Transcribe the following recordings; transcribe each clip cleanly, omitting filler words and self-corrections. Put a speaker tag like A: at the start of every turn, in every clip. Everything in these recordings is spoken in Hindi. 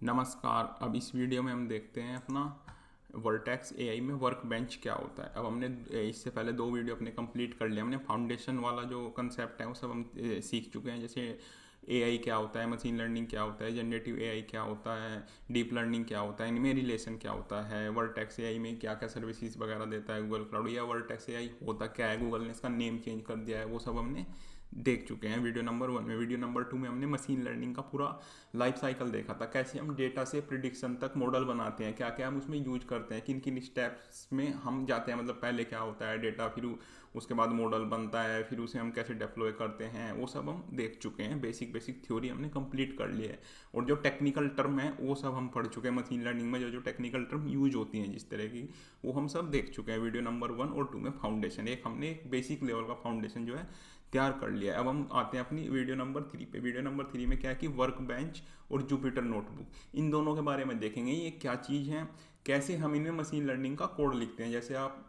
A: नमस्कार। अब इस वीडियो में हम देखते हैं अपना वर्टेक्स एआई में वर्क बेंच क्या होता है। अब हमने इससे पहले दो वीडियो अपने कंप्लीट कर लिए। हमने फाउंडेशन वाला जो कंसेप्ट है वो सब हम सीख चुके हैं, जैसे एआई क्या होता है, मशीन लर्निंग क्या होता है, जनरेटिव एआई क्या होता है, डीप लर्निंग क्या होता है, इनमें रिलेशन क्या होता है, वर्टेक्स एआई में क्या क्या सर्विसेज वगैरह देता है गूगल क्लाउड, या वर्टेक्स एआई होता क्या है, गूगल ने इसका नेम चेंज कर दिया है, वो सब हमने देख चुके हैं वीडियो नंबर 1 में। वीडियो नंबर 2 में हमने मशीन लर्निंग का पूरा लाइफ साइकिल देखा था, कैसे हम डेटा से प्रिडिक्शन तक मॉडल बनाते हैं, क्या क्या हम उसमें यूज करते हैं, किन किन स्टेप्स में हम जाते हैं, मतलब पहले क्या होता है डेटा, फिर उसके बाद मॉडल बनता है, फिर उसे हम कैसे डिप्लॉय करते हैं, वो सब हम देख चुके हैं। बेसिक बेसिक थ्योरी हमने कंप्लीट कर ली है, और जो टेक्निकल टर्म है वो सब हम पढ़ चुके हैं। मशीन लर्निंग में जो जो टेक्निकल टर्म यूज होती हैं जिस तरह की, वो हम सब देख चुके हैं वीडियो नंबर 1 और 2 में। फाउंडेशन एक हमने एक बेसिक लेवल का फाउंडेशन जो है तैयार कर लिया है। अब हम आते हैं अपनी वीडियो नंबर 3 पे। वीडियो नंबर 3 में क्या है कि वर्क बेंच और जुपिटर नोटबुक, इन दोनों के बारे में देखेंगे। ये क्या चीज़ है, कैसे हम इनमें मशीन लर्निंग का कोड लिखते हैं। जैसे आप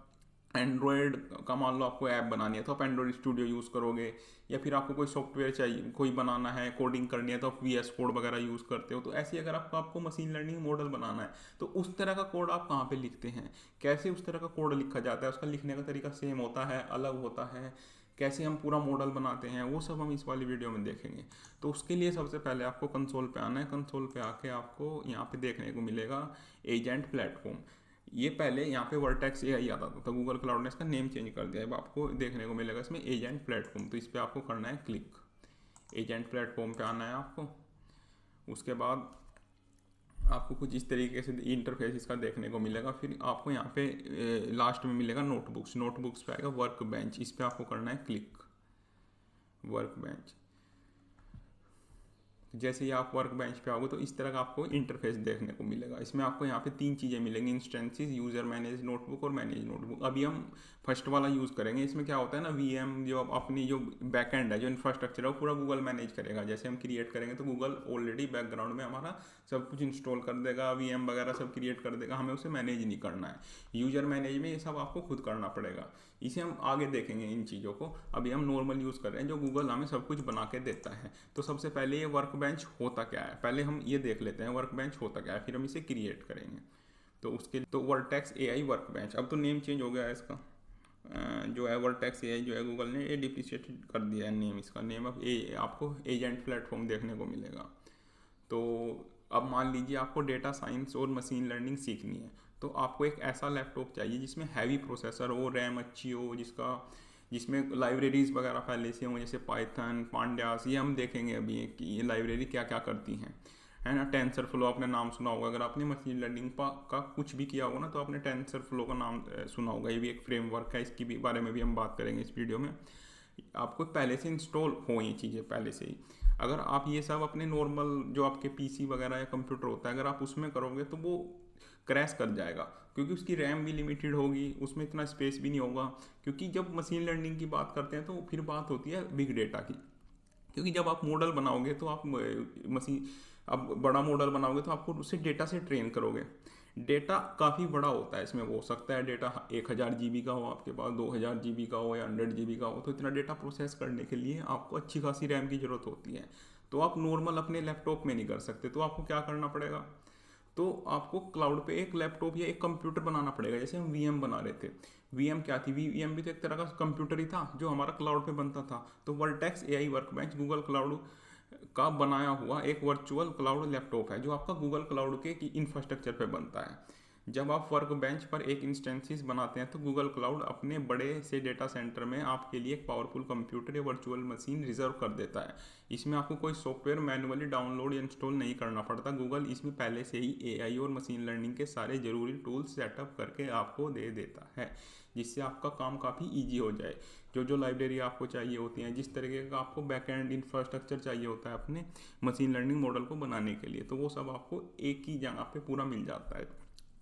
A: एंड्रॉयड का मान लो आपको ऐप बनानी है तो आप एंड्रॉयड स्टूडियो यूज़ करोगे, या फिर आपको कोई सॉफ्टवेयर चाहिए, कोई बनाना है, कोडिंग करनी है तो आप वीएस कोड वगैरह यूज़ करते हो। तो ऐसे ही अगर आपको मशीन लर्निंग मॉडल बनाना है तो उस तरह का कोड आप कहाँ पे लिखते हैं, कैसे उस तरह का कोड लिखा जाता है, उसका लिखने का तरीका सेम होता है, अलग होता है, कैसे हम पूरा मॉडल बनाते हैं, वो सब हम इस वाली वीडियो में देखेंगे। तो उसके लिए सबसे पहले आपको कंसोल पे आना है। कंसोल पे आके आपको यहाँ पे देखने को मिलेगा एजेंट प्लेटफॉर्म। ये पहले यहाँ पे वर्टेक्स एआई आता था, तो गूगल क्लाउड ने इसका नेम चेंज कर दिया है। अब आपको देखने को मिलेगा इसमें एजेंट प्लेटफॉर्म, तो इस पर आपको करना है क्लिक। एजेंट प्लेटफॉर्म पे आना है आपको। उसके बाद आपको कुछ इस तरीके से इंटरफेस इसका देखने को मिलेगा। फिर आपको यहाँ पे लास्ट में मिलेगा नोटबुक्स। नोटबुक्स पे आएगा वर्क बेंच, इस पर आपको करना है क्लिक। वर्क बेंच, जैसे ही आप वर्क बेंच पे आओगे तो इस तरह का आपको इंटरफेस देखने को मिलेगा। इसमें आपको यहाँ पे तीन चीज़ें मिलेंगी, इंस्टेंसेस, यूज़र मैनेज नोटबुक और मैनेज नोटबुक। अभी हम फर्स्ट वाला यूज़ करेंगे। इसमें क्या होता है ना, वीएम जो अपनी जो बैकएंड है, जो इंफ्रास्ट्रक्चर है, वो पूरा गूगल मैनेज करेगा। जैसे हम क्रिएट करेंगे तो गूगल ऑलरेडी बैकग्राउंड में हमारा सब कुछ इंस्टॉल कर देगा, वीएम वगैरह सब क्रिएट कर देगा, हमें उसे मैनेज नहीं करना है। यूजर मैनेज में ये सब आपको खुद करना पड़ेगा। इसे हम आगे देखेंगे इन चीज़ों को। अभी हम नॉर्मल यूज़ कर रहे हैं जो गूगल हमें सब कुछ बना के देता है। तो सबसे पहले ये वर्क बेंच होता क्या है, पहले हम ये देख लेते हैं वर्क बेंच होता क्या है, फिर हम इसे क्रिएट करेंगे। तो उसके तो वर्टेक्स एआई वर्क बेंच, अब तो नेम चेंज हो गया है इसका। जो है वर्टेक्स एआई जो है गूगल ने ये डिप्रिशिएट कर दिया है नेम, इसका नेम अब आपको एजेंट प्लेटफॉर्म देखने को मिलेगा। तो अब मान लीजिए आपको डेटा साइंस और मशीन लर्निंग सीखनी है, तो आपको एक ऐसा लैपटॉप चाहिए जिसमें हैवी प्रोसेसर हो, रैम अच्छी हो, जिसमें लाइब्रेरीज वगैरह पहले से हों, जैसे पाइथन, पांड्यास, ये हम देखेंगे अभी कि ये लाइब्रेरी क्या क्या करती हैं, है ना। टेंसर फ्लो आपने नाम सुना होगा, अगर आपने मशीन लर्निंग का कुछ भी किया होगा ना तो आपने टेंसर फ्लो का नाम सुना होगा। ये भी एक फ्रेमवर्क है, इसकी भी बारे में भी हम बात करेंगे इस वीडियो में। आपको पहले से इंस्टॉल हो ये चीज़ें पहले से ही। अगर आप ये सब अपने नॉर्मल जो आपके पीसी वगैरह या कंप्यूटर होता है, अगर आप उसमें करोगे तो वो क्रैश कर जाएगा, क्योंकि उसकी रैम भी लिमिटेड होगी, उसमें इतना स्पेस भी नहीं होगा। क्योंकि जब मशीन लर्निंग की बात करते हैं तो फिर बात होती है बिग डेटा की। क्योंकि जब आप मॉडल बनाओगे तो आप मशीन अब बड़ा मॉडल बनाओगे तो आपको उसे डेटा से ट्रेन करोगे। डेटा काफ़ी बड़ा होता है, इसमें हो सकता है डेटा 1000 GB का हो आपके पास, 2000 GB का हो या 100 GB का हो। तो इतना डेटा प्रोसेस करने के लिए आपको अच्छी खासी रैम की ज़रूरत होती है। तो आप नॉर्मल अपने लैपटॉप में नहीं कर सकते, तो आपको क्या करना पड़ेगा, तो आपको क्लाउड पे एक लैपटॉप या एक कंप्यूटर बनाना पड़ेगा। जैसे हम वीएम बना रहे थे, वीएम क्या थी, वीएम भी तो एक तरह का कंप्यूटर ही था जो हमारा क्लाउड पे बनता था। तो vertex AI workbench Google cloud का बनाया हुआ एक वर्चुअल क्लाउड लैपटॉप है जो आपका गूगल क्लाउड के इंफ्रास्ट्रक्चर पे बनता है। जब आप वर्क बेंच पर एक इंस्टेंसेस बनाते हैं तो गूगल क्लाउड अपने बड़े से डेटा सेंटर में आपके लिए एक पावरफुल कंप्यूटर या वर्चुअल मशीन रिजर्व कर देता है। इसमें आपको कोई सॉफ्टवेयर मैनुअली डाउनलोड या इंस्टॉल नहीं करना पड़ता। गूगल इसमें पहले से ही एआई और मशीन लर्निंग के सारे ज़रूरी टूल्स सेटअप करके आपको दे देता है, जिससे आपका काम काफ़ी ईजी हो जाए। जो जो लाइब्रेरी आपको चाहिए होती हैं, जिस तरीके का आपको बैकएंड इंफ्रास्ट्रक्चर चाहिए होता है अपने मशीन लर्निंग मॉडल को बनाने के लिए, तो वो सब आपको एक ही जगह पे पूरा मिल जाता है।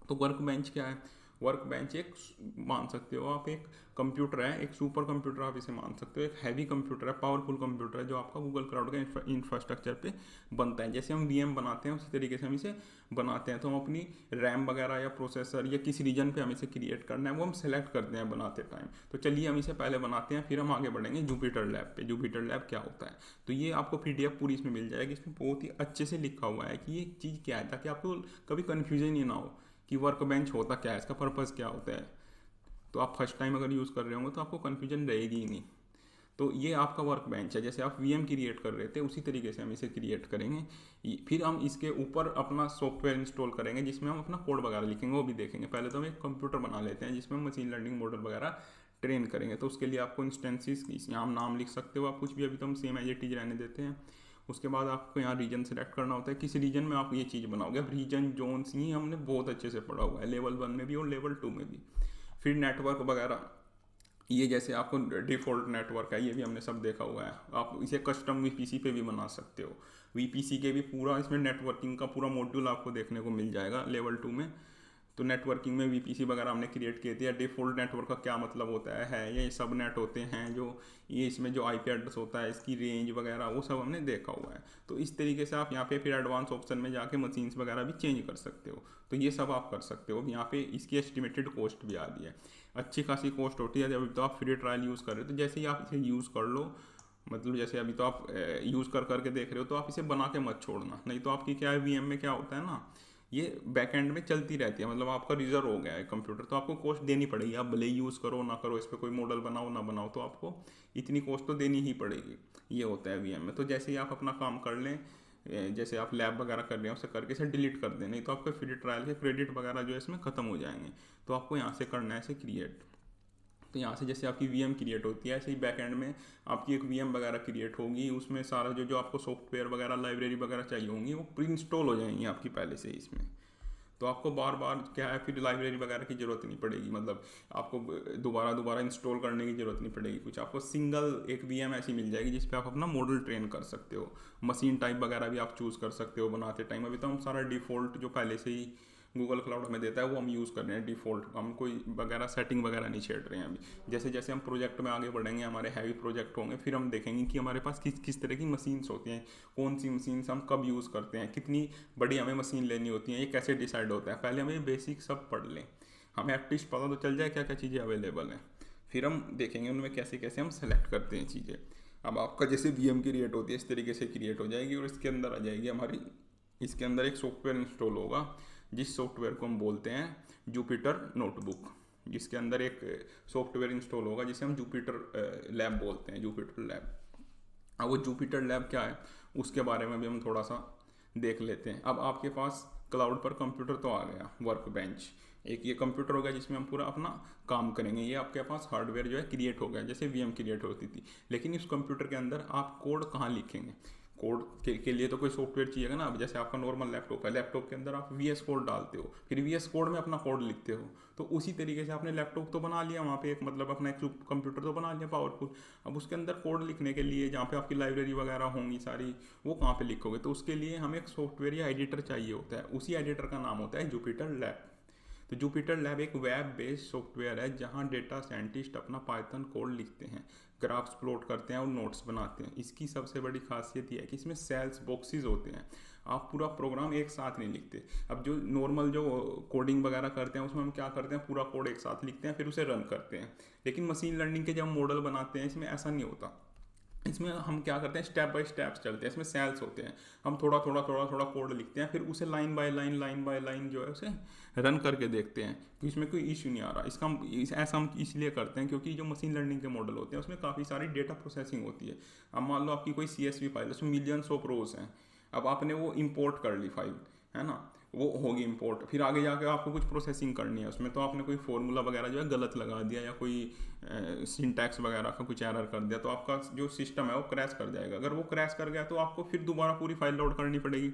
A: तो वर्क बेंच क्या है, वर्क बेंच एक मान सकते हो आप, एक कंप्यूटर है, एक सुपर कंप्यूटर आप इसे मान सकते हो, एक हैवी कंप्यूटर है, पावरफुल कंप्यूटर है जो आपका गूगल क्लाउड का इंफ्रास्ट्रक्चर पे बनता है। जैसे हम वीएम बनाते हैं उसी तरीके से हम इसे बनाते हैं। तो हम अपनी रैम वगैरह या प्रोसेसर या किस रीजन पे हम इसे क्रिएट करना है वो हम सेलेक्ट करते हैं बनाते टाइम। तो चलिए हम इसे पहले बनाते हैं, फिर हम आगे बढ़ेंगे जुपिटर लैब पे। जुपिटर लैब क्या होता है, तो ये आपको पीडीएफ पूरी इसमें मिल जाएगी। इसमें बहुत ही अच्छे से लिखा हुआ है कि ये चीज़ क्या है, ताकि आपको कभी कन्फ्यूजन ही ना हो कि वर्क बेंच होता क्या है, इसका पर्पज़ क्या होता है। तो आप फर्स्ट टाइम अगर यूज़ कर रहे होंगे तो आपको कन्फ्यूजन रहेगी ही नहीं। तो ये आपका वर्क बेंच है, जैसे आप वीएम क्रिएट कर रहे थे उसी तरीके से हम इसे क्रिएट करेंगे। फिर हम इसके ऊपर अपना सॉफ्टवेयर इंस्टॉल करेंगे जिसमें हम अपना कोड वगैरह लिखेंगे, वो भी देखेंगे। पहले तो हम एक कंप्यूटर बना लेते हैं जिसमें हम मशीन लर्निंग मॉडल वगैरह ट्रेन करेंगे। तो उसके लिए आपको इंस्टेंसेस यहाँ हम नाम लिख सकते हो आप कुछ भी, अभी तो हम सेम एज इट इज रहने देते हैं। उसके बाद आपको यहाँ रीजन सेलेक्ट करना होता है, किस रीजन में आप ये चीज़ बनाओगे। अब रीजन जोन्स ये हमने बहुत अच्छे से पढ़ा हुआ है, लेवल 1 में भी और लेवल 2 में भी। फिर नेटवर्क वगैरह, ये जैसे आपको डिफ़ॉल्ट नेटवर्क है ये भी हमने सब देखा हुआ है। आप इसे कस्टम वीपीसी पे भी बना सकते हो। वीपीसी के भी पूरा इसमें नेटवर्किंग का पूरा मॉड्यूल आपको देखने को मिल जाएगा लेवल 2 में। तो नेटवर्किंग में वीपीसी वगैरह हमने क्रिएट किए थे। डिफ़ॉल्ट नेटवर्क का क्या मतलब होता है, ये सब नेट होते हैं जो ये इसमें जो आईपी एड्रेस होता है, इसकी रेंज वगैरह वो सब हमने देखा हुआ है। तो इस तरीके से आप यहाँ पे फिर एडवांस ऑप्शन में जाके मशीन्स वगैरह भी चेंज कर सकते हो। तो ये सब आप कर सकते हो। यहाँ पे इसकी एस्टिमेटेड कॉस्ट भी आ रही है, अच्छी खासी कॉस्ट होती है। जब तो आप फ्री ट्रायल यूज़ कर रहे हो तो जैसे ही आप इसे यूज़ कर लो, मतलब जैसे अभी तो आप यूज़ कर करके देख रहे हो, तो आप इसे बना के मत छोड़ना। नहीं तो आपकी क्या है, वीएम में क्या होता है ना, ये बैक एंड में चलती रहती है, मतलब आपका रिजर्व हो गया है कंप्यूटर, तो आपको कॉस्ट देनी पड़ेगी। आप भले ही यूज़ करो ना करो, इस पर कोई मॉडल बनाओ ना बनाओ, तो आपको इतनी कॉस्ट तो देनी ही पड़ेगी। ये होता है वीएम में। तो जैसे ही आप अपना काम कर लें, जैसे आप लैब वगैरह कर रहे हैं उसे करके इसे डिलीट कर दें, नहीं तो आपके फ्री ट्रायल के क्रेडिट वगैरह जो है इसमें ख़त्म हो जाएंगे। तो आपको यहाँ से करना है इसे क्रिएट। तो यहाँ से जैसे आपकी वीएम क्रिएट होती है, ऐसे ही बैक एंड में आपकी एक वीएम वगैरह क्रिएट होगी। उसमें सारा जो जो आपको सॉफ्टवेयर वगैरह लाइब्रेरी वगैरह चाहिए होंगी वो प्री इंस्टॉल हो जाएंगी आपकी पहले से ही इसमें। तो आपको बार बार क्या है, फिर लाइब्रेरी वगैरह की ज़रूरत नहीं पड़ेगी, मतलब आपको दोबारा इंस्टॉल करने की ज़रूरत नहीं पड़ेगी कुछ। आपको सिंगल एक वीएम ऐसी मिल जाएगी जिस पे आप अपना मॉडल ट्रेन कर सकते हो। मशीन टाइप वगैरह भी आप चूज़ कर सकते हो बनाते टाइम। अभी तो हम सारा डिफ़ॉल्ट जो पहले से ही गूगल क्लाउड हमें देता है वो हम यूज़ कर रहे हैं डिफ़ॉल्ट। हम कोई वगैरह सेटिंग वगैरह नहीं छेड़ रहे हैं अभी। जैसे जैसे हम प्रोजेक्ट में आगे बढ़ेंगे, हमारे हैवी प्रोजेक्ट होंगे, फिर हम देखेंगे कि हमारे पास किस किस तरह की मशीन्स होती हैं, कौन सी मशीन्स हम कब यूज़ करते हैं, कितनी बड़ी हमें मशीन लेनी होती है, ये कैसे डिसाइड होता है। पहले हमें बेसिक सब पढ़ लें, हमें एटलीस्ट पता तो चल जाए क्या क्या चीज़ें अवेलेबल हैं। फिर हम देखेंगे उनमें कैसे कैसे हम सेलेक्ट करते हैं चीज़ें। अब आपका जैसे वीएम क्रिएट होती है इस तरीके से क्रिएट हो जाएगी और इसके अंदर आ जाएगी हमारी, इसके अंदर एक सॉफ्टवेयर इंस्टॉल होगा जिस सॉफ्टवेयर को हम बोलते हैं जुपिटर नोटबुक। जिसके अंदर एक सॉफ्टवेयर इंस्टॉल होगा जिसे हम जुपिटर लैब बोलते हैं, जुपिटर लैब। अब वो जुपिटर लैब क्या है उसके बारे में भी हम थोड़ा सा देख लेते हैं। अब आपके पास क्लाउड पर कंप्यूटर तो आ गया, वर्क बेंच एक ये कंप्यूटर होगा जिसमें हम पूरा अपना काम करेंगे। ये आपके पास हार्डवेयर जो है क्रिएट हो गया, जैसे वीएम क्रिएट होती थी। लेकिन इस कंप्यूटर के अंदर आप कोड कहाँ लिखेंगे, कोड के लिए तो कोई सॉफ्टवेयर चाहिएगा ना। अब जैसे आपका नॉर्मल लैपटॉप है, लैपटॉप के अंदर आप वीएस कोड डालते हो, फिर वीएस कोड में अपना कोड लिखते हो। तो उसी तरीके से आपने लैपटॉप तो बना लिया, वहाँ पे एक मतलब अपना एक कंप्यूटर तो बना लिया पावरफुल। अब उसके अंदर कोड लिखने के लिए जहाँ पे आपकी लाइब्रेरी वगैरह होंगी सारी, वो कहाँ पे लिखोगे। तो उसके लिए हमें एक सॉफ्टवेयर या एडिटर चाहिए होता है, उसी एडिटर का नाम होता है जुपिटर लैब। तो जुपिटर लैब एक वेब बेस्ड सॉफ्टवेयर है जहाँ डेटा साइंटिस्ट अपना पाइथन कोड लिखते हैं, ग्राफ्स प्लॉट करते हैं और नोट्स बनाते हैं। इसकी सबसे बड़ी खासियत यह है कि इसमें सेल्स बॉक्सेस होते हैं, आप पूरा प्रोग्राम एक साथ नहीं लिखते। अब जो नॉर्मल जो कोडिंग वगैरह करते हैं उसमें हम क्या करते हैं, पूरा कोड एक साथ लिखते हैं फिर उसे रन करते हैं। लेकिन मशीन लर्निंग के जब मॉडल बनाते हैं इसमें ऐसा नहीं होता। इसमें हम क्या करते हैं, स्टेप बाय स्टेप्स चलते हैं। इसमें सेल्स होते हैं, हम थोड़ा थोड़ा थोड़ा थोड़ा कोड लिखते हैं, फिर उसे लाइन बाय लाइन जो है उसे रन करके देखते हैं कि इसमें कोई इशू नहीं आ रहा। ऐसा हम इसलिए करते हैं क्योंकि जो मशीन लर्निंग के मॉडल होते हैं उसमें काफ़ी सारी डेटा प्रोसेसिंग होती है। अब मान लो आपकी कोई CSV फाइल, उसमें मिलियंस ऑफ रोज हैं। अब आपने वो इंपोर्ट कर ली फाइल, है ना, वो होगी इंपोर्ट, फिर आगे जाके आपको कुछ प्रोसेसिंग करनी है उसमें। तो आपने कोई फॉर्मूला वगैरह जो है गलत लगा दिया या कोई सिंटैक्स वगैरह का कुछ एरर कर दिया, तो आपका जो सिस्टम है वो क्रैश कर जाएगा। अगर वो क्रैश कर गया तो आपको फिर दोबारा पूरी फाइल लोड करनी पड़ेगी,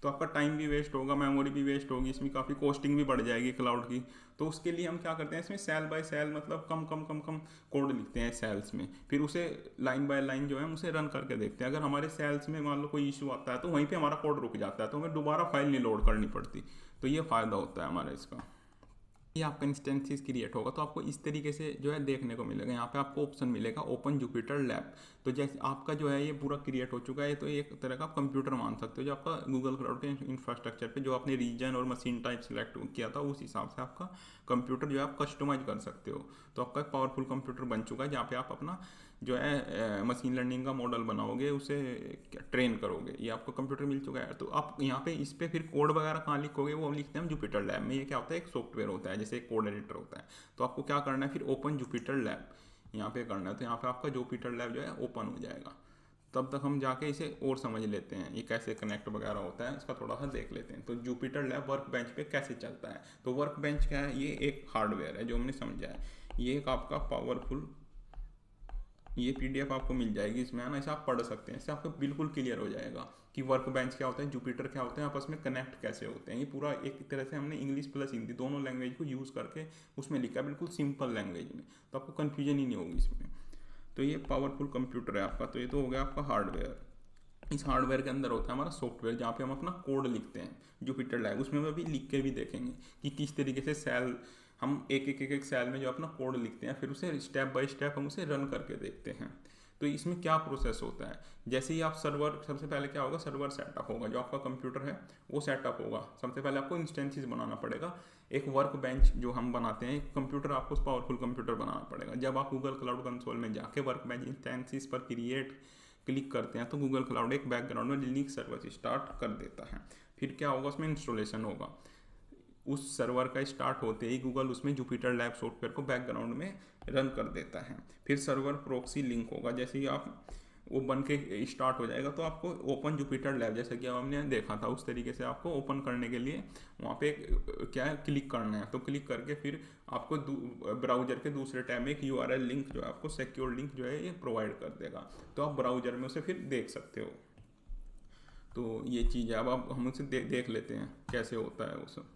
A: तो आपका टाइम भी वेस्ट होगा, मेमोरी भी वेस्ट होगी, इसमें काफ़ी कॉस्टिंग भी बढ़ जाएगी क्लाउड की। तो उसके लिए हम क्या करते हैं, इसमें सेल बाय सेल मतलब कम कम कम कम कोड लिखते हैं सेल्स में, फिर उसे लाइन बाय लाइन जो है उसे रन करके देखते हैं। अगर हमारे सेल्स में मान लो कोई इशू आता है तो वहीं पे हमारा कोड रुक जाता है, तो हमें दोबारा फाइल नहीं लोड करनी पड़ती। तो ये फ़ायदा होता है हमारा इसका। ये आपका इंस्टेंसेस क्रिएट होगा, तो आपको इस तरीके से जो है देखने को मिलेगा। यहाँ पे आपको ऑप्शन मिलेगा ओपन जुपिटर लैब। तो जैसे आपका जो है ये पूरा क्रिएट हो चुका है, तो ये एक तरह का आप कंप्यूटर मान सकते हो जो आपका गूगल क्लाउड के इंफ्रास्ट्रक्चर पे जो आपने रीजन और मशीन टाइप सिलेक्ट किया था उस हिसाब से आपका कंप्यूटर जो है आप कस्टमाइज कर सकते हो। तो आपका एक पावरफुल कंप्यूटर बन चुका है, जहाँ पे आप अपना जो है मशीन लर्निंग का मॉडल बनाओगे, उसे ट्रेन करोगे। ये आपको कंप्यूटर मिल चुका है। तो आप यहाँ पे इस पे फिर कोड वगैरह कहाँ लिखोगे, वो लिखते हैं हम जुपिटर लैब में। ये क्या होता है, एक सॉफ्टवेयर होता है, जैसे एक कोड एडिटर होता है। तो आपको क्या करना है, फिर ओपन जुपिटर लैब यहाँ पे करना है। तो यहाँ पे आपका जुपिटर लैब जो है ओपन हो जाएगा। तब तक हम जाके इसे और समझ लेते हैं, ये कैसे कनेक्ट वगैरह होता है, इसका थोड़ा सा देख लेते हैं। तो जुपिटर लैब वर्क बेंच पे कैसे चलता है। तो वर्क बेंच क्या है, ये एक हार्डवेयर है जो हमने समझा है। ये एक आपका पावरफुल, ये पीडीएफ आपको मिल जाएगी इसमें, है ना, इसे आप पढ़ सकते हैं। इससे आपको बिल्कुल क्लियर हो जाएगा कि वर्क बेंच क्या होता है, जुपिटर क्या होते हैं, आपस में कनेक्ट कैसे होते हैं। ये पूरा एक तरह से हमने इंग्लिश प्लस हिंदी दोनों लैंग्वेज को यूज़ करके उसमें लिखा है, बिल्कुल सिंपल लैंग्वेज में। तो आपको कन्फ्यूजन ही नहीं होगी इसमें। तो ये पावरफुल कंप्यूटर है आपका। तो ये तो हो गया आपका हार्डवेयर। इस हार्डवेयर के अंदर होता है हमारा सॉफ्टवेयर, जहाँ पे हम अपना कोड लिखते हैं। जुपिटर लैब उसमें हम अभी लिख के भी देखेंगे कि किस तरीके से सेल, हम एक सेल में जो अपना कोड लिखते हैं, फिर उसे स्टेप बाय स्टेप हम उसे रन करके देखते हैं। तो इसमें क्या प्रोसेस होता है, जैसे ही आप सर्वर, सबसे पहले क्या होगा, सर्वर सेटअप होगा, जो आपका कंप्यूटर है वो सेटअप होगा। सबसे पहले आपको इंस्टेंसेस बनाना पड़ेगा। एक वर्क बेंच जो हम बनाते हैं, एक कंप्यूटर आपको पावरफुल कंप्यूटर बनाना पड़ेगा। जब आप गूगल क्लाउड कंसोल में जाके वर्क बेंच इंस्टेंसेस पर क्लिक करते हैं, तो गूगल क्लाउड एक बैकग्राउंड में लिनक्स सर्वर स्टार्ट कर देता है। फिर क्या होगा, उसमें इंस्टॉलेशन होगा। उस सर्वर का स्टार्ट होते ही गूगल उसमें जुपिटर लैब सॉफ्टवेयर को बैकग्राउंड में रन कर देता है। फिर सर्वर प्रोक्सी लिंक होगा, जैसे ही आप वो बन के स्टार्ट हो जाएगा, तो आपको ओपन जुपिटर लैब जैसा कि हमने देखा था उस तरीके से आपको ओपन करने के लिए वहाँ पे क्या है, क्लिक करना है। तो क्लिक करके फिर आपको ब्राउजर के दूसरे टैब में एक यूआरएल लिंक जो है आपको सिक्योर लिंक जो है ये प्रोवाइड कर देगा। तो आप ब्राउजर में उसे फिर देख सकते हो। तो ये चीज़ है। अब हम उसे देख लेते हैं कैसे होता है वो सब।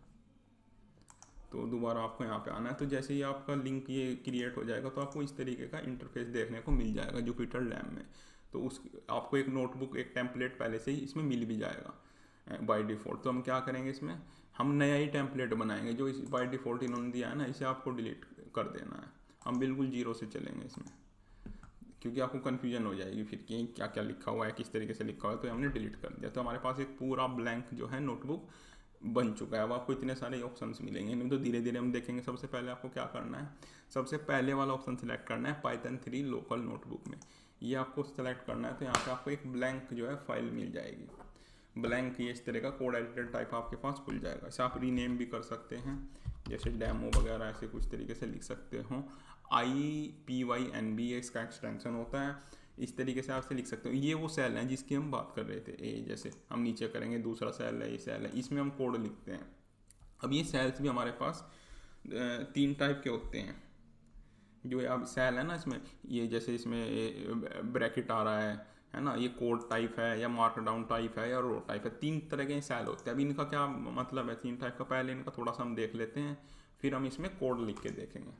A: तो दोबारा आपको यहाँ पे आना है। तो जैसे ही आपका लिंक ये क्रिएट हो जाएगा, तो आपको इस तरीके का इंटरफेस देखने को मिल जाएगा जुपिटर लैब में। तो उस आपको एक नोटबुक, एक टेम्पलेट पहले से ही इसमें मिल भी जाएगा बाय डिफ़ॉल्ट। तो हम क्या करेंगे, इसमें हम नया ही टेम्पलेट बनाएंगे। जो इस बाय डिफ़ॉल्ट इन्होंने दिया है ना, इसे आपको डिलीट कर देना है। हम बिल्कुल जीरो से चलेंगे इसमें, क्योंकि आपको कन्फ्यूजन हो जाएगी फिर कि क्या क्या लिखा हुआ है, किस तरीके से लिखा हुआ है। तो हमने डिलीट कर दिया। तो हमारे पास एक पूरा ब्लैंक जो है नोटबुक बन चुका है। अब आपको इतने सारे ऑप्शंस मिलेंगे, नहीं तो धीरे धीरे हम देखेंगे। सबसे पहले आपको क्या करना है, सबसे पहले वाला ऑप्शन सेलेक्ट करना है पाइथन 3 लोकल नोटबुक में। ये आपको सेलेक्ट करना है। तो यहाँ पे आपको एक ब्लैंक जो है फाइल मिल जाएगी। ब्लैंक ये इस तरह का कोड एडिटर टाइप आपके पास खुल जाएगा। इसे आप रीनेम भी कर सकते हैं, जैसे डेमो वगैरह ऐसे कुछ तरीके से लिख सकते हो। IPYNB इसका एक्सटेंशन होता है। इस तरीके से आपसे लिख सकते हो। ये वो सेल हैं जिसकी हम बात कर रहे थे। ए जैसे हम नीचे करेंगे, दूसरा सेल है, ये सेल है, इसमें हम कोड लिखते हैं। अब ये सेल्स भी हमारे पास 3 टाइप के होते हैं। जो आप सेल है ना, इसमें ये जैसे इसमें ब्रैकेट आ रहा है ना, ये कोड टाइप है या मार्कडाउन टाइप है या रो टाइप है। 3 तरह के सेल होते हैं। अब इनका क्या मतलब है 3 टाइप का, पहले इनका थोड़ा सा हम देख लेते हैं, फिर हम इसमें कोड लिख के देखेंगे।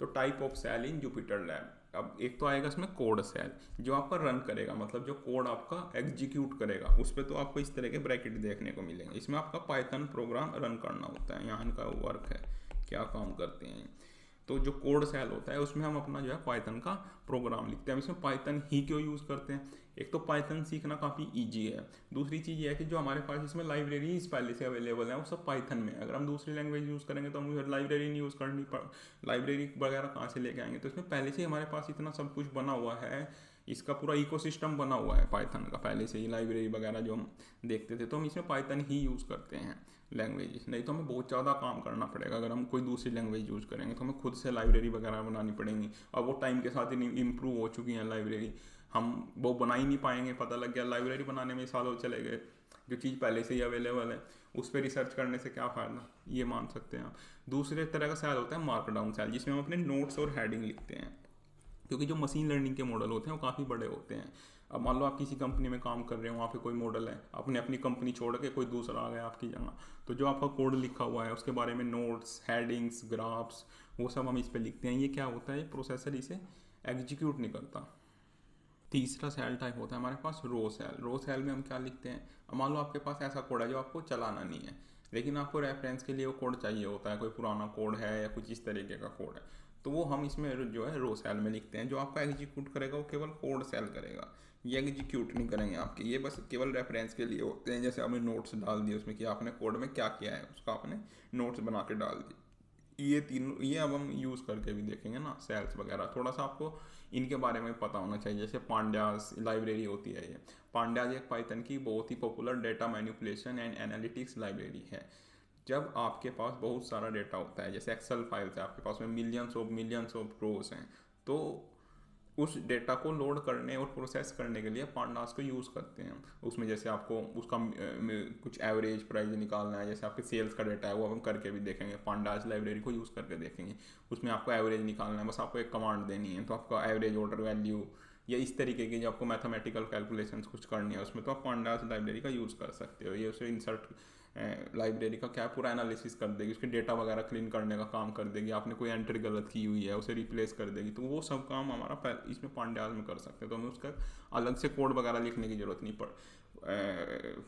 A: तो type of cell in Jupyter lab. अब एक तो आएगा इसमें कोड सेल, जो आपका रन करेगा, मतलब जो कोड आपका एग्जीक्यूट करेगा, उस पर तो आपको इस तरह के ब्रैकेट देखने को मिलेंगे। इसमें आपका पाइथन प्रोग्राम रन करना होता है। यहाँ इनका वर्क है, क्या काम करते हैं। तो जो कोड सेल होता है उसमें हम अपना जो है पाइथन का प्रोग्राम लिखते हैं। हम इसमें पाइथन ही क्यों यूज़ करते हैं, एक तो पाइथन सीखना काफ़ी इजी है। दूसरी चीज़ ये है कि जो हमारे पास इसमें लाइब्रेरीज पहले से अवेलेबल है वो सब पाइथन में है। अगर हम दूसरी लैंग्वेज यूज़ करेंगे तो हमें लाइब्रेरी नहीं यूज़ करनी लाइब्रेरी वगैरह कहाँ से लेके आएंगे। तो इसमें पहले से हमारे पास इतना सब कुछ बना हुआ है, इसका पूरा इकोसिस्टम बना हुआ है पाइथन का पहले से ही। लाइब्रेरी वगैरह जो हम देखते थे, तो हम इसमें पाइथन ही यूज़ करते हैं लैंग्वेज। नहीं तो हमें बहुत ज़्यादा काम करना पड़ेगा। अगर हम कोई दूसरी लैंग्वेज यूज़ करेंगे तो हमें खुद से लाइब्रेरी वगैरह बनानी पड़ेंगी, और वो टाइम के साथ ही इम्प्रूव हो चुकी हैं लाइब्रेरी। हम वो बना ही नहीं पाएंगे, पता लग गया लाइब्रेरी बनाने में सालों चले गए। जो चीज़ पहले से ही अवेलेबल है उस पर रिसर्च करने से क्या फ़ायदा, ये मान सकते हैं आप। दूसरे तरह का सेल होता है मार्कडाउन सेल, जिसमें हम अपने नोट्स और हेडिंग लिखते हैं। क्योंकि जो मशीन लर्निंग के मॉडल होते हैं वो काफ़ी बड़े होते हैं। अब मान लो आप किसी कंपनी में काम कर रहे हो, वहाँ पे कोई मॉडल है, आपने अपनी कंपनी छोड़ के कोई दूसरा आ गया आपकी जगह, तो जो आपका कोड लिखा हुआ है उसके बारे में नोट्स, हेडिंग्स, ग्राफ्स, वो सब हम इस पर लिखते हैं। ये क्या होता है, प्रोसेसर इसे एग्जीक्यूट नहीं करता। तीसरा सेल टाइप होता है हमारे पास रो सेल। रो सेल में हम क्या लिखते हैं, अब मान लो आपके पास ऐसा कोड है जो आपको चलाना नहीं है, लेकिन आपको रेफरेंस के लिए वो कोड चाहिए होता है, कोई पुराना कोड है या कुछ इस तरीके का कोड है, तो वो हम इसमें जो है रो सेल में लिखते हैं। जो आपका एग्जीक्यूट करेगा वो केवल कोड सेल करेगा, ये एग्जीक्यूट नहीं करेंगे आपके, ये बस केवल रेफरेंस के लिए होते हैं। जैसे आपने नोट्स डाल दिए उसमें कि आपने कोड में क्या किया है, उसका आपने नोट्स बना के डाल दिए। ये तीनों, ये अब हम यूज़ करके भी देखेंगे ना, सेल्स वगैरह। थोड़ा सा आपको इनके बारे में पता होना चाहिए। जैसे पांड्यास लाइब्रेरी होती है, ये पांड्यास एक पाइथन की बहुत ही popular data manipulation and analytics library है। जब आपके पास बहुत सारा डेटा होता है, जैसे एक्सेल फाइल्स है आपके पास में मिलियंस ऑफ रोज हैं, तो उस डेटा को लोड करने और प्रोसेस करने के लिए पांडास को यूज़ करते हैं। उसमें जैसे आपको उसका कुछ एवरेज प्राइस निकालना है, जैसे आपके सेल्स का डेटा है, वो हम करके भी देखेंगे, पांडास लाइब्रेरी को यूज़ करके देखेंगे। उसमें आपको एवरेज निकालना है, बस आपको एक कमांड देनी है, तो आपका एवरेज ऑर्डर वैल्यू या इस तरीके की जो आपको मैथमेटिकल कैलकुलेशंस कुछ करनी है उसमें, तो आप पांडास लाइब्रेरी का यूज़ कर सकते हो। ये उसे इंसर्ट लाइब्रेरी का क्या पूरा एनालिसिस कर देगी, उसके डेटा वगैरह क्लीन करने का काम कर देगी, आपने कोई एंट्री गलत की हुई है उसे रिप्लेस कर देगी, तो वो सब काम हमारा इसमें पांड्यास में कर सकते हैं। तो हमें उसका अलग से कोड वगैरह लिखने की जरूरत नहीं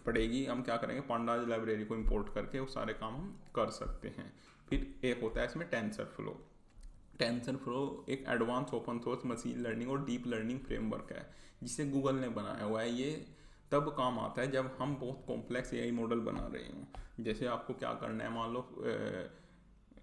A: पड़ेगी। हम क्या करेंगे, पांडास लाइब्रेरी को इंपोर्ट करके वो सारे काम हम कर सकते हैं। फिर एक होता है इसमें टेंसर फ्लो। टेंसर फ्लो एक advance open source machine learning और डीप लर्निंग फ्रेमवर्क है, जिसे गूगल ने बनाया हुआ है। ये तब काम आता है जब हम बहुत कॉम्प्लेक्स एआई मॉडल बना रहे हों। जैसे आपको क्या करना है, मान लो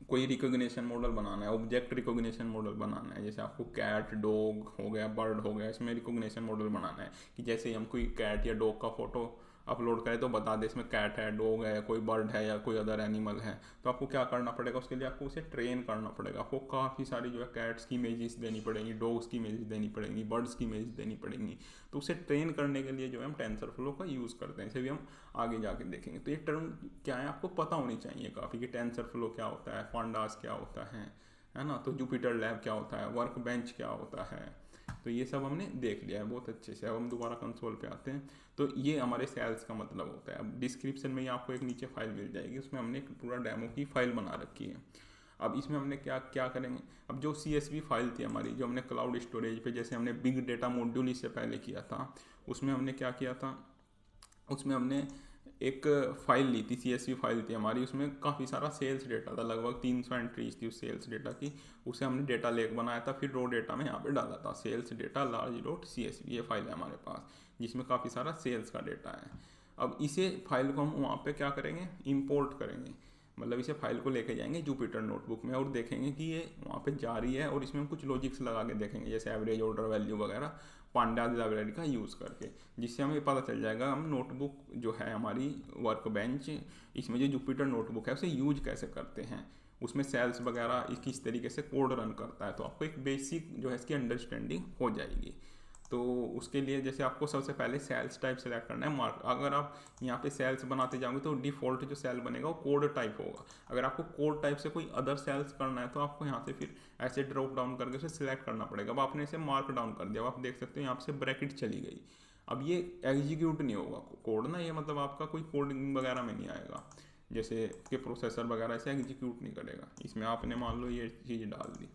A: कोई रिकॉग्निशन मॉडल बनाना है, ऑब्जेक्ट रिकॉग्निशन मॉडल बनाना है। जैसे आपको कैट, डॉग हो गया, बर्ड हो गया, इसमें रिकॉग्निशन मॉडल बनाना है कि जैसे ही हम कोई कैट या डॉग का फोटो अपलोड करें तो बता दे इसमें कैट है, डॉग है, कोई बर्ड है या कोई अदर एनिमल है। तो आपको क्या करना पड़ेगा, उसके लिए आपको उसे ट्रेन करना पड़ेगा। आपको काफ़ी सारी जो है कैट्स की इमेजेस देनी पड़ेंगी, डॉग्स की इमेजेस देनी पड़ेंगी, बर्ड्स की इमेजेस देनी पड़ेंगी। तो उसे ट्रेन करने के लिए जो है हम टेंसर फ्लो का यूज़ करते हैं। इसे भी हम आगे जाके देखेंगे। तो ये टर्म क्या है आपको पता होनी चाहिए काफ़ी, कि टेंसर फ्लो क्या होता है, पांडास क्या होता है ना। तो जुपिटर लैब क्या होता है, वर्क बेंच क्या होता है, तो ये सब हमने देख लिया है बहुत अच्छे से। अब हम दोबारा कंसोल पे आते हैं। तो ये हमारे सेल्स का मतलब होता है। अब डिस्क्रिप्शन में ही आपको एक नीचे फाइल मिल जाएगी, उसमें हमने एक पूरा डेमो की फाइल बना रखी है। अब इसमें हमने क्या क्या करेंगे, अब जो CSV फाइल थी हमारी, जो हमने क्लाउड स्टोरेज पे जैसे हमने बिग डेटा मॉड्यूल इससे पहले किया था, उसमें हमने क्या किया था, उसमें हमने एक फ़ाइल ली थी, CSV फाइल थी हमारी, उसमें काफ़ी सारा सेल्स डेटा था, लगभग 300 एंट्रीज थी उस सेल्स डेटा की। उसे हमने डेटा लेक बनाया था, फिर रो डेटा में यहाँ पे डाला था, sales data large dot CSV, ये फाइल है हमारे पास, जिसमें काफ़ी सारा सेल्स का डेटा है। अब इसे फाइल को हम वहाँ पे क्या करेंगे, इंपोर्ट करेंगे। मतलब इसे फाइल को लेके जाएंगे जुपिटर नोटबुक में और देखेंगे कि ये वहाँ पे जा रही है, और इसमें हम कुछ लॉजिक्स लगा के देखेंगे, जैसे एवरेज ऑर्डर वैल्यू वगैरह, पांडास लाइब्रेरी का यूज़ करके, जिससे हमें पता चल जाएगा हम नोटबुक जो है हमारी वर्क बेंच, इसमें जो जुपिटर नोटबुक है उसे यूज कैसे करते हैं, उसमें सेल्स वगैरह किस तरीके से कोड रन करता है। तो आपको एक बेसिक जो है इसकी अंडरस्टैंडिंग हो जाएगी। तो उसके लिए जैसे आपको सबसे पहले सेल्स टाइप सेलेक्ट करना है। मार्क, अगर आप यहाँ पे सेल्स बनाते जाओगे तो डिफ़ॉल्ट जो सेल बनेगा वो कोड टाइप होगा। अगर आपको कोड टाइप से कोई अदर सेल्स करना है तो आपको यहाँ से फिर ऐसे ड्रॉप डाउन करके उसे सिलेक्ट करना पड़ेगा। अब आपने इसे मार्क डाउन कर दिया, अब आप देख सकते हो यहाँ से ब्रैकेट चली गई। अब ये एग्जीक्यूट नहीं होगा कोड ना, ये मतलब आपका कोई कोडिंग वगैरह में नहीं आएगा, जैसे के प्रोसेसर वगैरह ऐसे एग्जीक्यूट नहीं करेगा। इसमें आपने मान लो ये चीज़ डाल दी,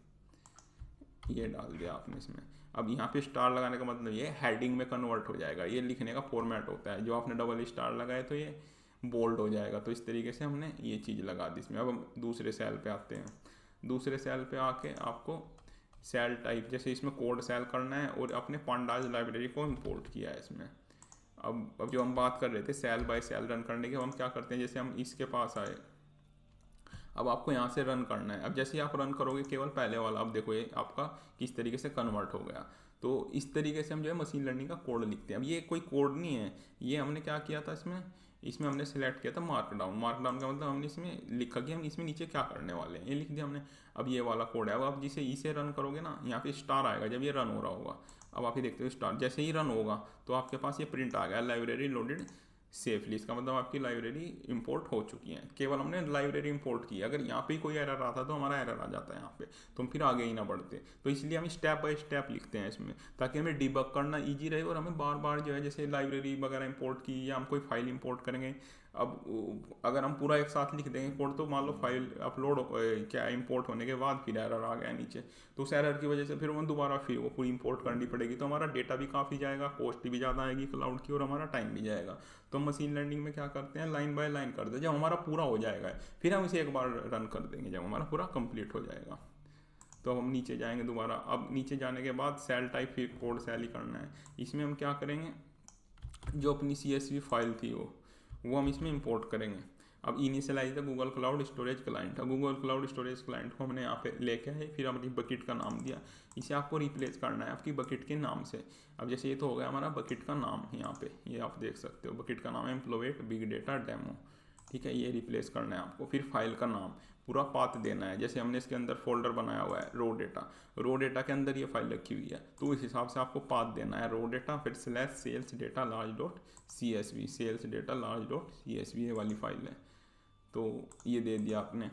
A: ये डाल दिया आपने इसमें। अब यहाँ पे स्टार लगाने का मतलब ये हेडिंग में कन्वर्ट हो जाएगा, ये लिखने का फॉर्मेट होता है। जो आपने डबल स्टार लगाए तो ये बोल्ड हो जाएगा। तो इस तरीके से हमने ये चीज़ लगा दी इसमें। अब हम दूसरे सेल पे आते हैं। दूसरे सेल पे आके आपको सेल टाइप, जैसे इसमें कोड सेल करना है और अपने पांडास लाइब्रेरी को इम्पोर्ट किया है इसमें। अब जो हम बात कर रहे थे सेल बाय सेल रन करने की, अब हम क्या करते हैं, जैसे हम इसके पास आए, अब आपको यहाँ से रन करना है। अब जैसे ही आप रन करोगे केवल पहले वाला, अब देखो ये आपका किस तरीके से कन्वर्ट हो गया। तो इस तरीके से हम जो है मशीन लर्निंग का कोड लिखते हैं। अब ये कोई कोड नहीं है, ये हमने क्या किया था इसमें हमने सेलेक्ट किया था मार्कडाउन। मार्कडाउन का मतलब हमने इसमें लिखा कि हम इसमें नीचे क्या करने वाले हैं, ये लिख दिया हमने। अब ये वाला कोड है। अब आप जिसे इसे रन करोगे ना, यहाँ पे स्टार आएगा जब ये रन हो रहा होगा। अब आप ये देखते हो स्टार, जैसे ही रन होगा तो आपके पास ये प्रिंट आ गया, लाइब्रेरी लोडेड सेफली। इसका मतलब आपकी लाइब्रेरी इंपोर्ट हो चुकी है। केवल हमने लाइब्रेरी इंपोर्ट की। अगर यहाँ पे कोई एरर आता तो हमारा एरर आ जाता है यहाँ पे, तो हम फिर आगे ही ना बढ़ते। तो इसलिए हम स्टेप बाय स्टेप लिखते हैं इसमें, ताकि हमें डिबग करना ईजी रहे और हमें बार बार जो है, जैसे लाइब्रेरी वगैरह इंपोर्ट की या हम कोई फाइल इंपोर्ट करेंगे, अब अगर हम पूरा एक साथ लिख देंगे कोड, तो मान लो फाइल अपलोड क्या इंपोर्ट होने के बाद फिर एरर आ गया नीचे, तो उस एरर की वजह से फिर वो दोबारा फिर वो पूरी इंपोर्ट करनी पड़ेगी, तो हमारा डेटा भी काफ़ी जाएगा, कॉस्ट भी ज़्यादा आएगी क्लाउड की, और हमारा टाइम भी जाएगा। तो हम मशीन लर्निंग में क्या करते हैं, लाइन बाय लाइन करते हैं। जब हमारा पूरा हो जाएगा फिर हम इसे एक बार रन कर देंगे, जब हमारा पूरा कंप्लीट हो जाएगा। तो हम नीचे जाएंगे दोबारा। अब नीचे जाने के बाद सेल टाइप फिर कोड सेल ही करना है। इसमें हम क्या करेंगे, जो अपनी CSV फाइल थी वो हम इसमें इंपोर्ट करेंगे। अब initialise the Google cloud storage client, Google cloud storage client को हमने यहाँ पे लेके आए, फिर अपनी बकेट का नाम दिया। इसे आपको रिप्लेस करना है आपकी बकेट के नाम से। अब जैसे ये तो हो गया हमारा बकेट का नाम, यहाँ पे ये आप देख सकते हो बकेट का नाम है एम्प्लॉयट बिग डेटा डेमो, ठीक है, ये रिप्लेस करना है आपको। फिर फाइल का नाम पूरा पाथ देना है, जैसे हमने इसके अंदर फोल्डर बनाया हुआ है रो डेटा के अंदर ये फाइल रखी हुई है, तो उस हिसाब से आपको पाथ देना है रो डेटा, फिर slash sales data large dot CSV, sales data large dot CSV ये वाली फाइल है। तो ये दे दिया आपने,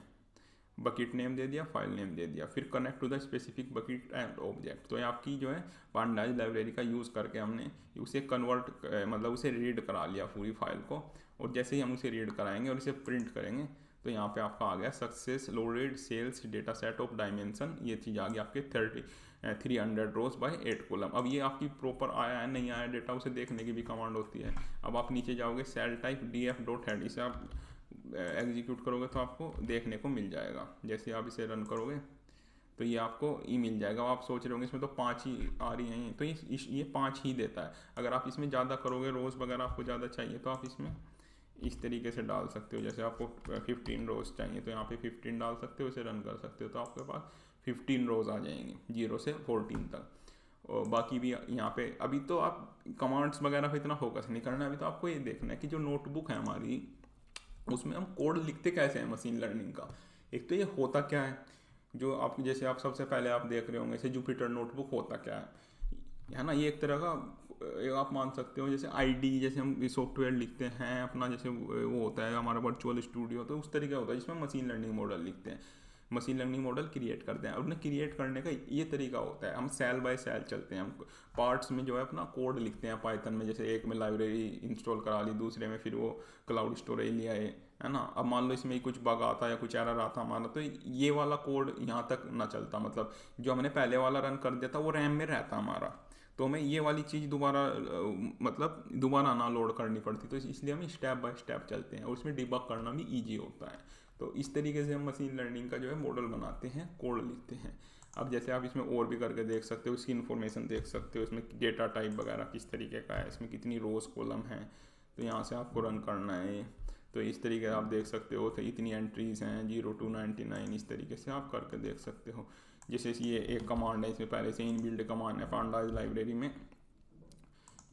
A: बकेट नेम दे दिया, फाइल नेम दे दिया, फिर connect to the specific bucket and object. तो ये आपकी जो है पांडाज लाइब्रेरी का यूज़ करके हमने उसे कन्वर्ट मतलब उसे रीड करा लिया पूरी फाइल को, और जैसे ही हम उसे रीड कराएंगे और इसे प्रिंट करेंगे तो यहाँ पे आपका आ गया success loaded sales data set of dimension, ये चीज़ आ गई आपके 300 रोज बाय 8 कॉलम। अब ये आपकी प्रॉपर आया है नहीं आया डेटा, उसे देखने की भी कमांड होती है। अब आप नीचे जाओगे सेल टाइप df.head, इसे आप एग्जीक्यूट करोगे तो आपको देखने को मिल जाएगा। जैसे आप इसे रन करोगे तो ये आपको मिल जाएगा। आप सोच रहे होंगे इसमें तो 5 ही आ रही हैं, तो ये 5 ही देता है। अगर आप इसमें ज़्यादा करोगे, रोज़ वगैरह आपको ज़्यादा चाहिए, तो आप इसमें इस तरीके से डाल सकते हो। जैसे आपको 15 रोज़ चाहिए तो यहाँ पे 15 डाल सकते हो, इसे रन कर सकते हो, तो आपके पास 15 रोज़ आ जाएंगे 0 से 14 तक। और बाकी भी यहाँ पे अभी तो आप कमांड्स वगैरह पे इतना फोकस नहीं करना है, अभी तो आपको ये देखना है कि जो नोटबुक है हमारी उसमें हम कोड लिखते कैसे हैं मशीन लर्निंग का। एक तो ये होता क्या है, जो आप जैसे आप सबसे पहले आप देख रहे होंगे, जैसे जुपिटर नोटबुक होता क्या है ना, ये एक तरह का आप मान सकते हो जैसे ID, जैसे हम सॉफ्टवेयर लिखते हैं अपना, जैसे वो होता है हमारा वर्चुअल स्टूडियो, तो उस तरीके होता है जिसमें मशीन लर्निंग मॉडल लिखते हैं, मशीन लर्निंग मॉडल क्रिएट करते हैं। और उन्हें क्रिएट करने का ये तरीका होता है, हम सेल बाय सेल चलते हैं, हम पार्ट्स में जो है अपना कोड लिखते हैं पाइथन में। जैसे एक में लाइब्रेरी इंस्टॉल करा ली, दूसरे में फिर वो क्लाउड स्टोरेज लिया है ना। अब मान लो इसमें कुछ बग आता या कुछ एरर आता हमारा, तो ये वाला कोड यहाँ तक ना चलता, मतलब जो हमने पहले वाला रन कर दिया था वो रैम में रहता हमारा, तो हमें ये वाली चीज़ मतलब दोबारा ना लोड करनी पड़ती। तो इसलिए हम स्टेप बाय स्टेप चलते हैं और उसमें डिबग करना भी ईजी होता है। तो इस तरीके से हम मशीन लर्निंग का जो है मॉडल बनाते हैं, कोड लिखते हैं। अब जैसे आप इसमें और भी करके देख सकते हो, इसकी इन्फॉर्मेशन देख सकते हो, इसमें डेटा टाइप वगैरह किस तरीके का है, इसमें कितनी रोज कॉलम है, तो यहाँ से आपको रन करना है। तो इस तरीके आप देख सकते हो, तो इतनी एंट्रीज हैं 0 to 99, इस तरीके से आप करके देख सकते हो। जैसे ये एक कमांड है, इसमें पहले से इनबिल्ट कमांड है पांडाज लाइब्रेरी में,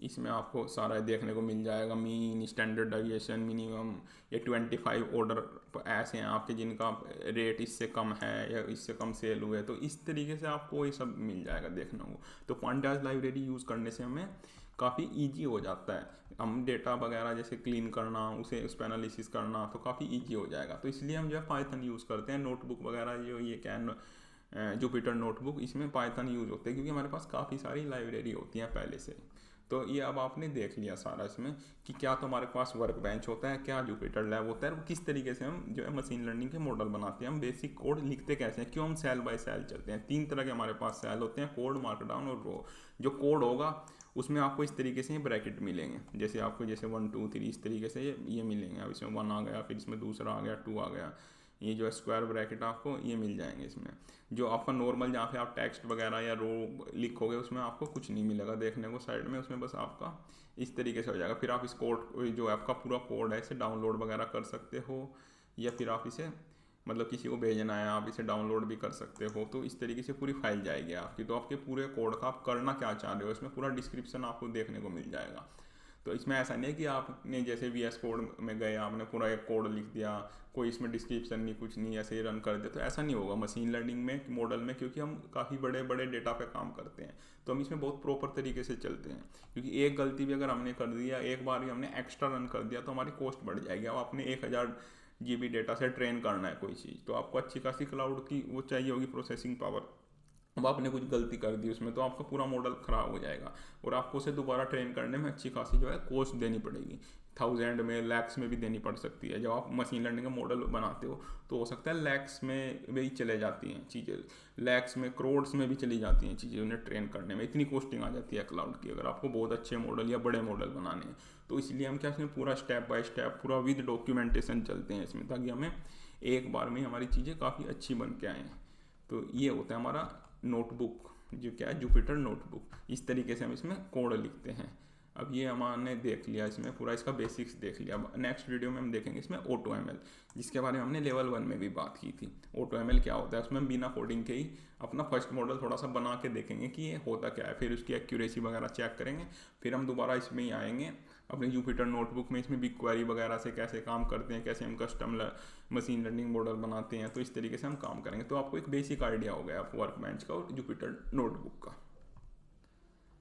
A: इसमें आपको सारा देखने को मिल जाएगा, मीन, स्टैंडर्ड डेविएशन, मिनिमम, ये 25 ऑर्डर ऐसे हैं आपके जिनका रेट इससे कम है या इससे कम सेल हुए, तो इस तरीके से आपको ये सब मिल जाएगा देखना हो। तो पांडाज लाइब्रेरी यूज़ करने से हमें काफ़ी ईजी हो जाता है, हम डेटा वगैरह जैसे क्लीन करना, उसे उस पर एनालिसिस करना, तो काफ़ी ईजी हो जाएगा। तो इसलिए हम जो है पाइथन यूज़ करते हैं। नोटबुक वगैरह जो ये क्या जुपिटर नोटबुक, इसमें पाइथन यूज़ होते हैं क्योंकि हमारे पास काफ़ी सारी लाइब्रेरी होती हैं पहले से। तो ये अब आपने देख लिया सारा इसमें कि क्या तो हमारे पास वर्क बेंच होता है, क्या जुपिटर लैब होता है, किस तरीके से हम जो है मशीन लर्निंग के मॉडल बनाते हैं, हम बेसिक कोड लिखते कैसे हैं, क्यों हम सेल बाय सेल चलते हैं। 3 तरह के हमारे पास सेल होते हैं, कोड, मार्कडाउन और रो। जो कोड होगा उसमें आपको इस तरीके से ब्रैकेट मिलेंगे, जैसे आपको जैसे 1 2 3 इस तरीके से ये मिलेंगे। अब इसमें 1 आ गया, फिर इसमें दूसरा आ गया, 2 आ गया, ये जो है स्क्वायर ब्रैकेट आपको ये मिल जाएंगे। इसमें जो आपका नॉर्मल जहाँ पे आप टेक्स्ट वगैरह या रो लिखोगे उसमें आपको कुछ नहीं मिलेगा देखने को साइड में, उसमें बस आपका इस तरीके से हो जाएगा। फिर आप इस कोड जो आपका पूरा कोड है इसे डाउनलोड वगैरह कर सकते हो, या फिर आप इसे मतलब किसी को भेजना है आप इसे डाउनलोड भी कर सकते हो। तो इस तरीके से पूरी फाइल जाएगी आपकी। तो आपके पूरे कोड का आप करना क्या चाह रहे हो इसमें पूरा डिस्क्रिप्शन आपको देखने को मिल जाएगा। तो इसमें ऐसा नहीं है कि आपने जैसे VS कोड में गए आपने पूरा एक कोड लिख दिया, कोई इसमें डिस्क्रिप्शन नहीं, कुछ नहीं, ऐसे ही रन कर दिया, तो ऐसा नहीं होगा मशीन लर्निंग में मॉडल में, क्योंकि हम काफ़ी बड़े बड़े डेटा पे काम करते हैं। तो हम इसमें बहुत प्रॉपर तरीके से चलते हैं, क्योंकि एक गलती भी अगर हमने कर दिया, एक बार भी हमने एक्स्ट्रा रन कर दिया, तो हमारी कॉस्ट बढ़ जाएगी। अब आपने 1000 GB डेटा से ट्रेन करना है कोई चीज़, तो आपको अच्छी खासी क्लाउड की वो चाहिए होगी प्रोसेसिंग पावर, अब आपने कुछ गलती कर दी उसमें तो आपका पूरा मॉडल ख़राब हो जाएगा और आपको उसे दोबारा ट्रेन करने में अच्छी खासी जो है कॉस्ट देनी पड़ेगी, 1000 में, लैक्स में भी देनी पड़ सकती है। जब आप मशीन लर्निंग का मॉडल बनाते हो तो हो सकता है लैक्स में भी चले जाती हैं चीज़ें, लैक्स में, करोड्स में भी चली जाती हैं चीज़ें उन्हें ट्रेन करने में, इतनी कॉस्टिंग आ जाती है क्लाउड की अगर आपको बहुत अच्छे मॉडल या बड़े मॉडल बनाने हैं। तो इसलिए हम क्या, इसमें पूरा स्टेप बाय स्टेप पूरा विद डॉक्यूमेंटेशन चलते हैं इसमें, ताकि हमें एक बार में हमारी चीज़ें काफ़ी अच्छी बन के आएँ। तो ये होता है हमारा नोटबुक, जो क्या है जुपिटर नोटबुक। इस तरीके से हम इसमें कोड लिखते हैं। अब ये हमने देख लिया, इसमें पूरा इसका बेसिक्स देख लिया। अब नेक्स्ट वीडियो में हम देखेंगे इसमें ऑटो एमएल, जिसके बारे में हमने लेवल 1 में भी बात की थी। ऑटो एमएल क्या होता है, उसमें हम बिना कोडिंग के ही अपना फर्स्ट मॉडल थोड़ा सा बना के देखेंगे कि ये होता क्या है, फिर उसकी एक्यूरेसी वगैरह चेक करेंगे, फिर हम दोबारा इसमें ही आएंगे अपने जुपिटर नोटबुक में, इसमें बिग क्वेरी वगैरह से कैसे काम करते हैं, कैसे हम कस्टम मशीन लर्निंग मॉडल बनाते हैं। तो इस तरीके से हम काम करेंगे। तो आपको एक बेसिक आइडिया हो गया वर्क बेंच का और जुपिटर नोटबुक का।